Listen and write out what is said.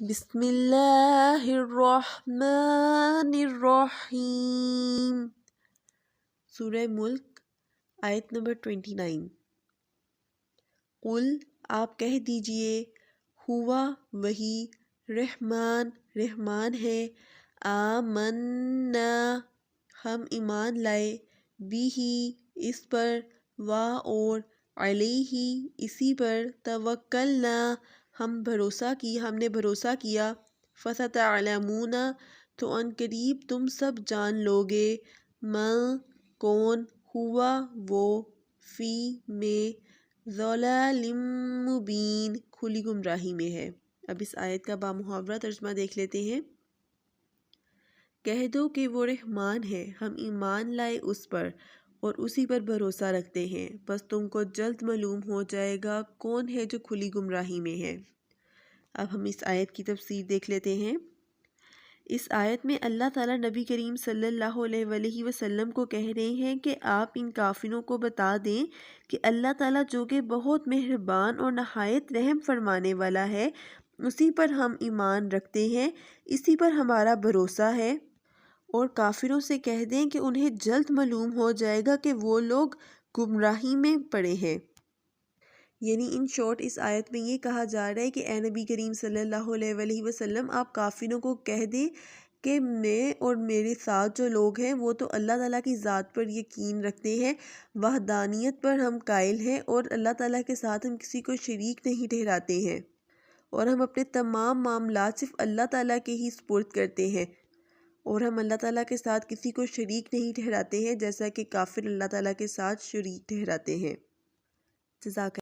بسم اللہ الرحمن الرحیم۔ سورہ ملک آیت نمبر 29۔ قل آپ کہہ دیجئے، ہوا وہی، رحمان ہے، آمنا ہم ایمان لائے، بھی اس پر، اور علیہ اسی پر، توکلنا ہم نے بھروسہ کیا، فستعلمون تو ان قریب تم سب جان لوگے، من کون، ہوا وہ، فی میں، ضلال مبین کھلی گمراہی میں ہے۔ اب اس آیت کا بامحاورہ ترجمہ دیکھ لیتے ہیں۔ کہہ دو کہ وہ رحمان ہے، ہم ایمان لائے اس پر اور اسی پر بھروسہ رکھتے ہیں، بس تم کو جلد معلوم ہو جائے گا کون ہے جو کھلی گمراہی میں ہے۔ اب ہم اس آیت کی تفسیر دیکھ لیتے ہیں۔ اس آیت میں اللہ تعالیٰ نبی کریم صلی اللہ علیہ وآلہ وسلم کو کہہ رہے ہیں کہ آپ ان کافروں کو بتا دیں کہ اللہ تعالیٰ جو کہ بہت مہربان اور نہایت رحم فرمانے والا ہے، اسی پر ہم ایمان رکھتے ہیں، اسی پر ہمارا بھروسہ ہے، اور کافروں سے کہہ دیں کہ انہیں جلد معلوم ہو جائے گا کہ وہ لوگ گمراہی میں پڑے ہیں۔ یعنی ان شارٹ اس آیت میں یہ کہا جا رہا ہے کہ اے نبی کریم صلی اللہ علیہ وآلہ وسلم آپ کافروں کو کہہ دیں کہ میں اور میرے ساتھ جو لوگ ہیں وہ تو اللہ تعالیٰ کی ذات پر یقین رکھتے ہیں، وحدانیت پر ہم قائل ہیں، اور اللہ تعالیٰ کے ساتھ ہم کسی کو شریک نہیں ٹھہراتے ہیں، اور ہم اپنے تمام معاملات صرف اللہ تعالیٰ کے ہی سپرد کرتے ہیں، اور ہم اللہ تعالیٰ کے ساتھ کسی کو شریک نہیں ٹھہراتے ہیں جیسا کہ کافر اللہ تعالیٰ کے ساتھ شریک ٹھہراتے ہیں۔ جزاک